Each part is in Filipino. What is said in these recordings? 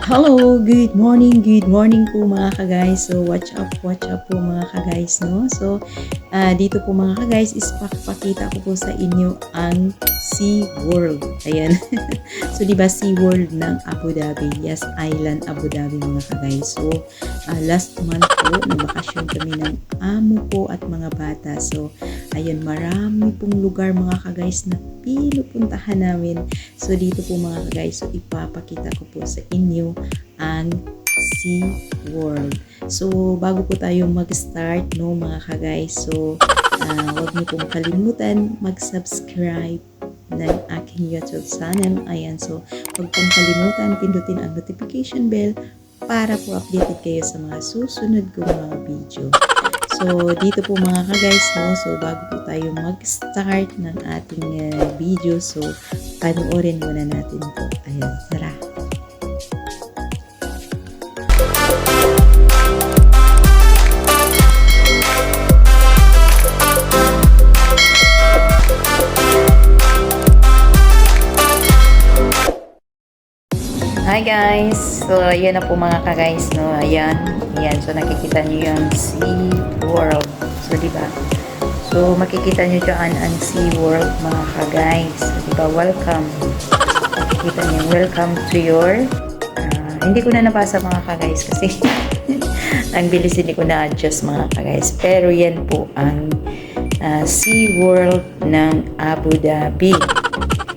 Hello, good morning po mga ka-guys. So, watch up po mga ka-guys, no? So, dito po mga ka-guys is pakita ko po sa inyo ang Sea World. Ayan. So, di ba Sea World ng Abu Dhabi? Yes, Island Abu Dhabi mga ka-guys. So, last month po, nagbakasyon kami ng amo ko at mga bata. So, ayan, marami pong lugar mga ka-guys na pinupuntahan namin. So, dito po mga ka-guys, so ipapakita ko po sa inyo ang Sea World. So, bago po tayo mag-start, no, mga ka-guys, so, huwag niyo pong kalimutan mag-subscribe ng aking YouTube channel. Ayan, so, huwag pong kalimutan pindutin ang notification bell para po updated kayo sa mga susunod kong mga video. So, dito po mga ka-guys, no, so, bago po tayo mag-start ng ating video, so, panoorin muna natin po. Ayan, tara! Hi guys! So, ayan na po mga ka-guys, no? Ayan. So, nakikita nyo yung Sea World. So, diba? So, makikita nyo dyan ang Sea World, mga ka-guys. So, diba? Welcome. Makikita nyo, welcome to your... hindi ko na nabasa mga ka-guys kasi ang bilis hindi ko na-adjust mga ka-guys. Pero yan po ang Sea World ng Abu Dhabi.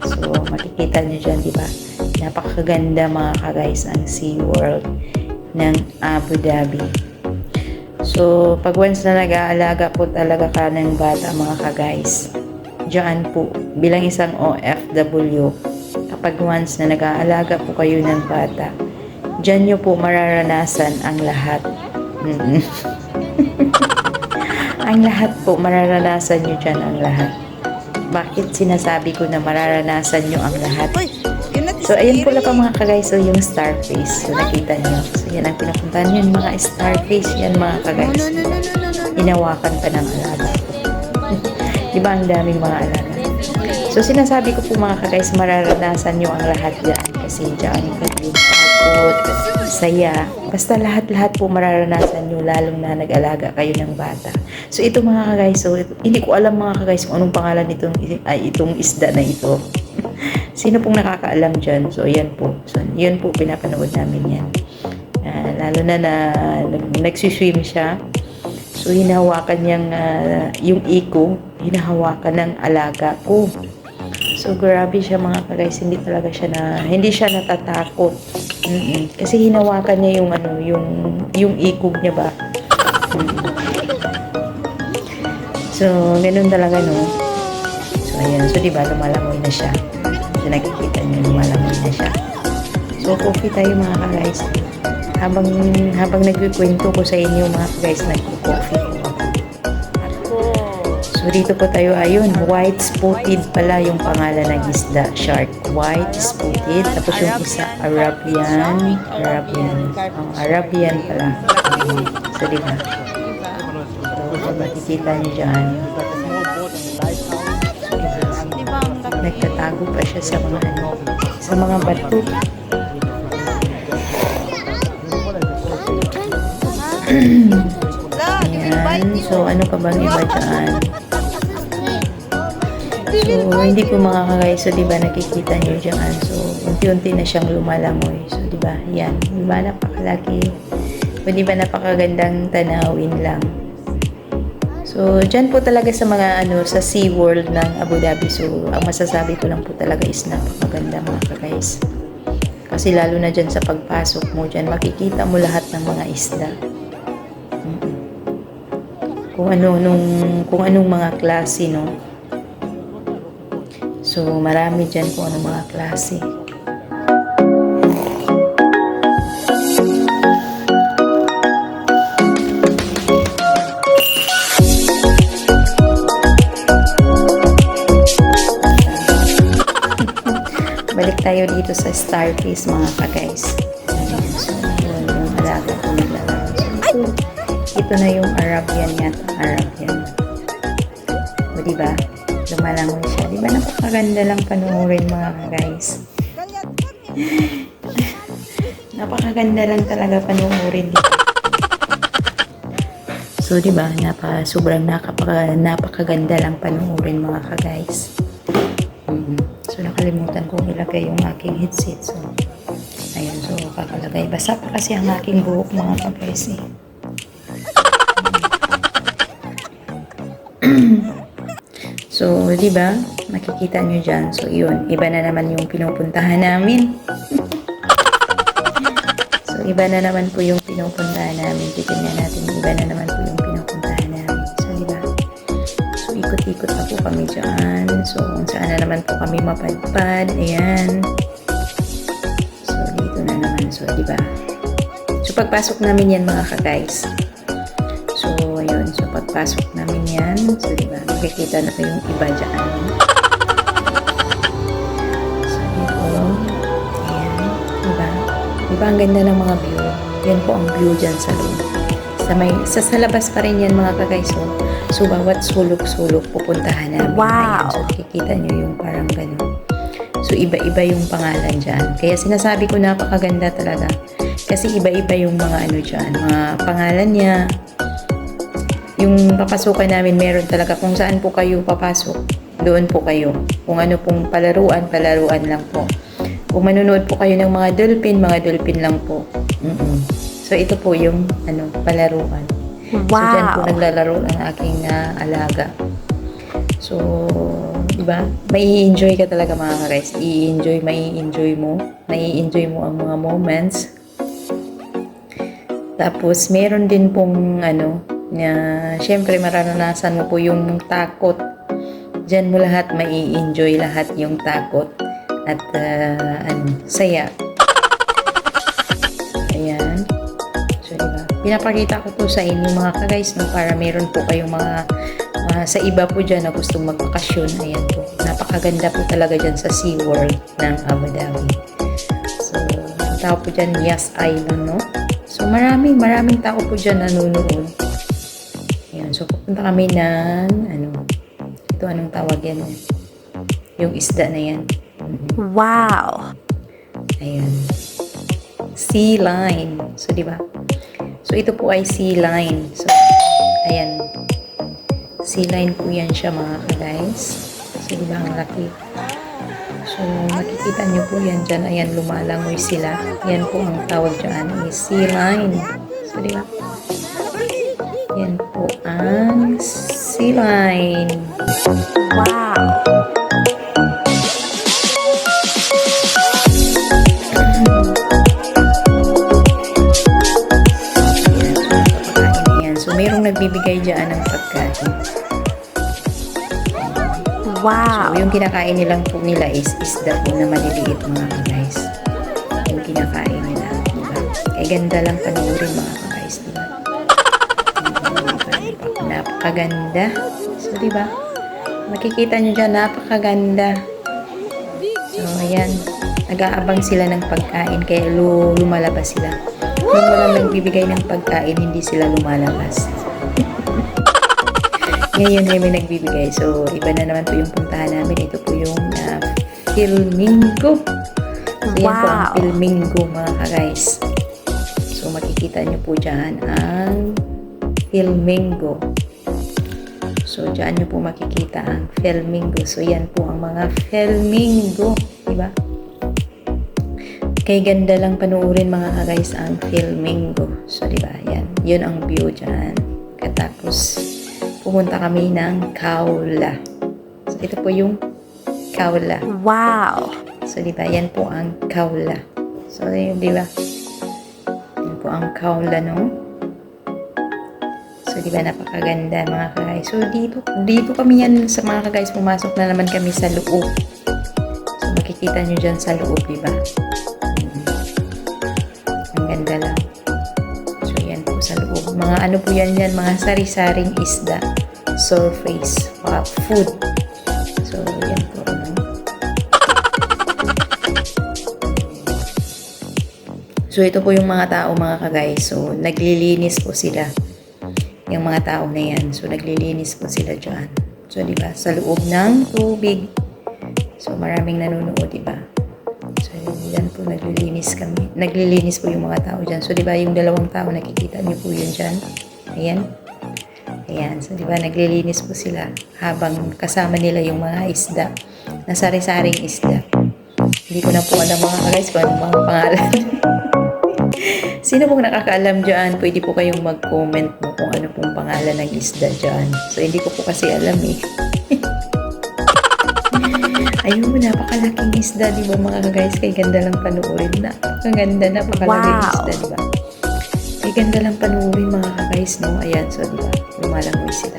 So, makikita nyo dyan, diba? Napakaganda mga ka-guys ang Sea World ng Abu Dhabi. So, pag once na nag-aalaga po talaga ka ng bata mga ka-guys, diyan po, bilang isang OFW, kapag once na nag-aalaga po kayo ng bata, diyan nyo po mararanasan ang lahat. Ang lahat po, mararanasan nyo dyan ang lahat. Bakit sinasabi ko na mararanasan nyo ang lahat? So, ayan pala pa mga ka-guys, so yung starfish. So, nakita nyo. So, yan ang pinapuntahan nyo, yung mga starfish. Yan mga ka-guys. Inawakan pa ng alaga. Diba ang daming mga alaga? So, sinasabi ko po mga ka-guys, mararanasan nyo ang lahat dyan. Kasi dyan, yung takot, saya. Basta lahat-lahat po mararanasan nyo, lalong na nag-alaga kayo ng bata. So, ito mga ka-guys, so, hindi ko alam mga ka-guys kung anong pangalan itong isda na ito. Sino pong nakakaalam dyan? So, yan po. So, yun po, pinapanood namin yan. Lalo na nagsiswim siya. So, hinahawakan niyang, yung iko, hinahawakan ng alaga ko. So, grabe siya mga ka-guys. Hindi siya natatakot. Kasi hinawakan niya yung, yung iko niya ba? So, ganun talaga, no? So, ayan. So, diba, lumalangoy na siya. So, nakikita niyo, lumalangoy na siya. So, coffee tayo mga ka-guys. Habang nagkikwento ko sa inyo mga ka-guys, nagko-coffee ko. So, dito po tayo, ayun, white spotted pala yung pangalan ng isda, shark. White spotted. Tapos yung isa, Arabian pala. So, diba? So, makikita niyo dyan. Nagtatago pa siya sa mga bato. Ayan. So, ano pa bang iba dyan? So, hindi ko mga ka-guys. So, diba, nakikita nyo dyan. So, unti-unti na siyang lumalangoy. So, diba, yan. Diba, napakalaki. So, diba, napakagandang tanawin lang. So, dyan po talaga sa mga sa Sea World ng Abu Dhabi. So, ang masasabi ko lang po talaga is napakaganda mga ka-guys. Kasi lalo na dyan sa pagpasok mo dyan, makikita mo lahat ng mga isda. Kung anong mga klase, no? So, marami dyan kung anong mga klase. Balik tayo dito sa starfish mga ka-guys. So, yun, yung alaga ko naglalaro. So, ito na yung Arabian yata. Arabian. O, diba? Lumalangoy siya. Diba napakaganda lang panoorin mga ka-guys? Napakaganda lang talaga panoorin dito. So, di ba, sobrang napakaganda lang panoorin mga ka-guys. So, nakalimutan kong ilagay yung aking headset. So, ayun, so, kakalagay. Basa pa kasi ang aking buhok mga ka-guys eh. So, di ba, makikita nyo dyan. So, yun, iba na naman yung pinupuntahan namin. So, iba na naman po yung pinupuntahan namin. Titignan natin, iba na naman po yung pinupuntahan namin. So, di ba? So, ikot-ikot na po kami dyan. So, kung saan na naman po kami mapadpad. Ayan. So, dito na naman. So, di ba? So, pagpasok namin yan mga ka-guys. So, ayun. So, pagpasok namin yan. So, di ba? Makikita na po yung iba dyan. So, dito. Ayan. Diba? Diba ang ganda ng mga view? Yan po ang view dyan sa loob. Sa labas pa rin yan mga ka-guys. So, bawat sulok-sulok pupuntahan namin. Wow! Ayan. So, kikita nyo yung parang gano'n. So, iba-iba yung pangalan dyan. Kaya sinasabi ko napakaganda talaga. Kasi iba-iba yung mga ano dyan. Mga pangalan niya. Yung papasukan namin, meron talaga. Kung saan po kayo papasok, doon po kayo. Kung ano pong palaruan lang po. Kung manonood po kayo ng mga dolphin lang po. So, ito po yung palaruan. Wow! So, dyan po naglalaro ang aking alaga. So, diba? May enjoy ka talaga mga ka-guys. Mai-enjoy mo ang mga moments. Tapos, meron din pong syempre mararanasan mo po yung takot. Diyan mo lahat mai-enjoy lahat yung takot at saya. Ayan. So, diba? Pinapakita ko to sa inyo mga ka-guys, no, para meron po kayong mga sa iba po dyan na gustong magbakasyon. Ayan po. Napakaganda po talaga dyan sa SeaWorld ng Abu Dhabi. So, ang tao po dyan, Yas Island, no? So, maraming tao po dyan nanonood. Ayan. So, pupunta kami ng ito, anong tawag yan? Yung isda na yan. Wow! Ayan. Sea line. So, di ba? So, ito po ay sea line. So, ayan. Sea line po yan siya mga ka-guys. So, di ba? Ang laki. So, makikita nyo po yan dyan. Ayan, lumalangoy sila. Yan po ang tawag dyan is sea line. So, di ba? Yan po ang sea line. Wow! So, mayroong nagbibigay dyan ng pagkain. Wow! So, yung kinakain nilang po nila is isda po na maliliit mga ka-guys. Yung kinakain nila. Diba? Kaya ganda lang panoorin mga ka-guys. Diba? Napakaganda. So, diba? Makikita nyo dyan, napakaganda. So, ayan. Nag-aabang sila ng pagkain kaya lumalabas sila. Kung walang nagbibigay ng pagkain, hindi sila lumalabas. Ngayon ay may nagbibigay. So, iba na naman po yung puntahan namin. Ito po yung Flamingo. So, yan po ang Flamingo mga ka-guys. So, makikita nyo po dyan ang Flamingo. So, dyan nyo po makikita ang Flamingo. So, yan po ang mga Flamingo. Diba? Kay ganda lang panuorin mga ka-guys ang Flamingo. So, diba? Yan. Yun ang view dyan. Katapos, pumunta kami ng Kaula. So, ito po yung Kaula. Wow! So, diba? Yan po ang Kaula. So, yun, diba? Yan po ang Kaula, no? So, diba? Napakaganda mga ka-guys. So, dito kami yan sa mga ka-guys. Pumasok na naman kami sa loob. So, makikita nyo dyan sa loob, diba? Ang ganda lang. So, yan po sa loob. Mga ano po yan, mga sari-saring isda. Surface. Food. So, yan po. So, ito po yung mga tao, mga ka-guys. So, naglilinis po sila. Yung mga tao na yan. So, naglilinis po sila dyan. So, diba? Sa loob ng tubig. So, maraming nanonood, diba? So, Yan po, naglilinis po yung mga tao dyan. So, di ba yung dalawang tao, nakikita niyo po yun dyan? Ayan. Ayan. So, di ba, naglilinis po sila habang kasama nila yung mga isda. Nasari-saring isda. Hindi ko na po alam mga guys kung anong mga pangalan. Sino pong nakakaalam dyan, pwede po kayong mag-comment mo kung ano pong pangalan ng isda dyan. So, hindi ko po kasi alam eh. Ayun, napakalaking isda, di ba mga guys? Kay ganda lang panuorin. Napakaganda, napakalaking Wow. isda, di ba? Kay ganda lang panuorin mga guys, no? Ayan, so di ba? Lumalangoy sila.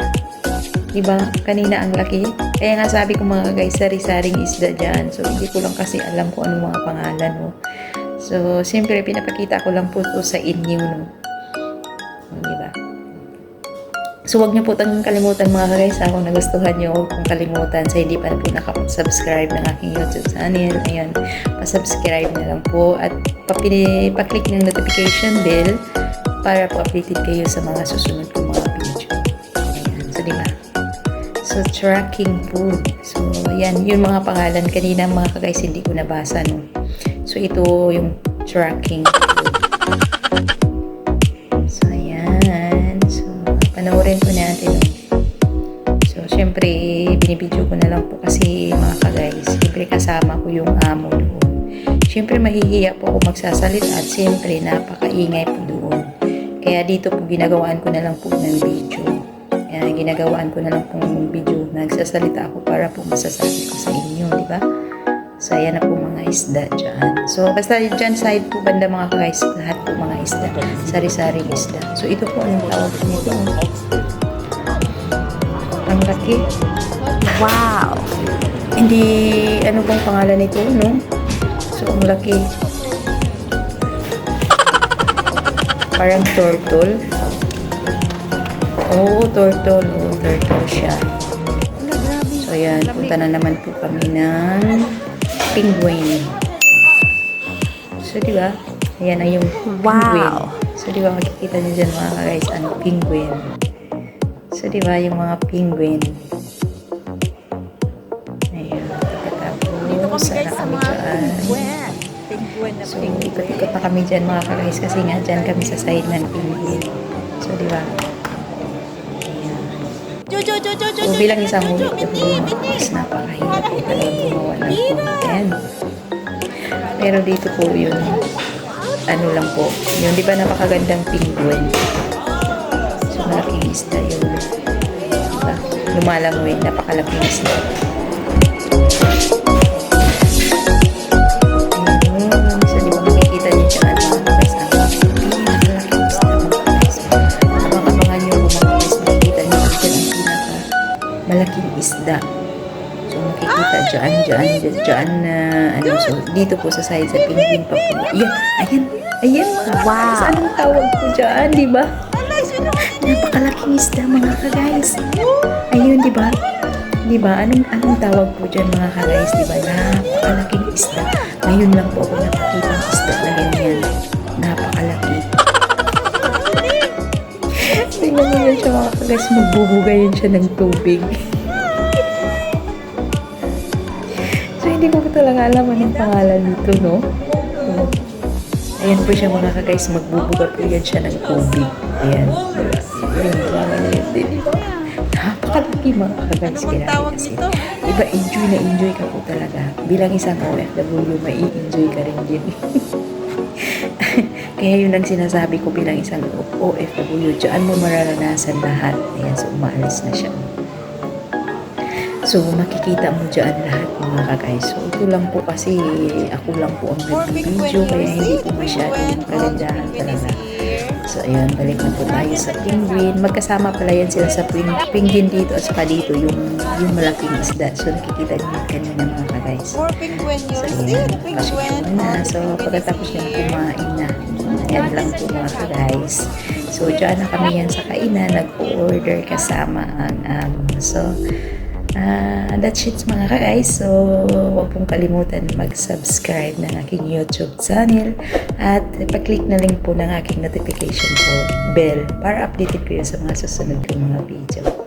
Di ba? Kanina ang laki. Kaya nga sabi ko mga guys, sari-saring isda dyan. So, hindi ko lang kasi alam kung ano mga pangalan, no? So, siyempre, pinapakita ko lang po ito sa inyo, no? Di ba? So, huwag niyo po tang kalimutan mga guys, kung nagustuhan niyo, huwag pong kalimutan sa hindi pa na po nakasubscribe ng aking YouTube channel. Ayan, pasubscribe na lang po at pa-click ng notification bell para po updated kayo sa mga susunod kong mga video. Ayan, so di ba? So, tracking food. So, ayan, yung mga pangalan kanina mga guys, hindi ko nabasa, no? So, ito yung tracking food. So, ayan. So, panoorin po natin. So, syempre, binibidyo ko na lang po kasi mga ka-guys, syempre kasama ko yung amo doon. Syempre, mahihiya po ako magsasalita at syempre, napakaingay po doon. Kaya dito po, ginagawaan ko na lang po ng video. Kaya ginagawaan ko na lang pong video. Nagsasalita ako para po masasabi ko sa inyo, di ba? So, ayan na po mga isda dyan. So, basta dyan side po banda mga guys, lahat po mga isda. Sari-saring isda. So, ito po anong tawag po nito. Ang laki. Wow. Hindi, ano bang pangalan nito, no? So, ang laki. Parang turtle. Oo, turtle. Oo, turtle siya. So, ayan. Punta na naman po kami ng penguin. So, di ba? Ayan na yung penguin. Wow. So, di ba makikita nyo dyan mga guys, ano, penguin. So, di ba yung mga penguin. Ayan. Tapos, sana kami dyan. So, ikot-ikot na kami dyan mga guys kasi nga dyan kami sa side ng penguin. So, di ba? So, bilang isang ulit na mas napakahirap po talagang gumawa ng content. Pero dito po yun, ano lang po, yun, di ba napakagandang penguin? So, malaking isda yun. Diba? Lumalangoy, napakalaking isda. Ayun, so di ba makikita niyo dyan mga guys, ang napakalaking isda mga guys. Abang-abangan niyo mga guys, makikita niyo dyan ang malaking isda. So, makikita dyan na, ano, so, dito po sa side, sa penguin pa po. Ayan. Wow. Saan ang tawag ko dyan, di ba? Napakalaking isda, mga ka-guys. Ayun, di ba? Di ba? Anong tawag po dyan, mga ka-guys, di ba? Napakalaking isda. Ngayon lang po ako nakakita ng isda na ganyan. Napakalaki. Tingnan mo yun siya mga ka-guys, magbubugayin siya ng tubig. So, hindi ko talaga alam anong pangalan nito, no? So, ayan po siya mga ka-guys, magbubuga po yan siya ng tubig. Ayan. Ayan, drama na yun din. Napakalaki mga ka-guys. Kasi, iba, enjoy ka po talaga. Bilang isang OFW, mai-enjoy ka rin din. Kaya yun ang sinasabi ko bilang isang OFW, diyan mo mararanasan lahat. Ayan, so umaalis na siya. So, makikita mo dyan lahat mga ka-guys. So, ito lang po kasi ako lang po ang nag-video kaya hindi po masyadong kagandahan talaga. So, ayan, balik na po tayo sa penguin. Magkasama pala yan sila sa penguin dito at saka dito yung malaking isda. So, nakikita niyo yun kanina mga ka-guys. So, ayan, pasok na. So, pagkatapos niya kumain na. Ayan lang po mga ka-guys. So, dyan na kami yan sa kainan. Nag-order kasama ang so, that's it mga ka-guys. So, huwag pong kalimutan mag-subscribe ng aking YouTube channel at pa-click na link po ng aking notification bell para updated kayo sa mga susunod kong mga video.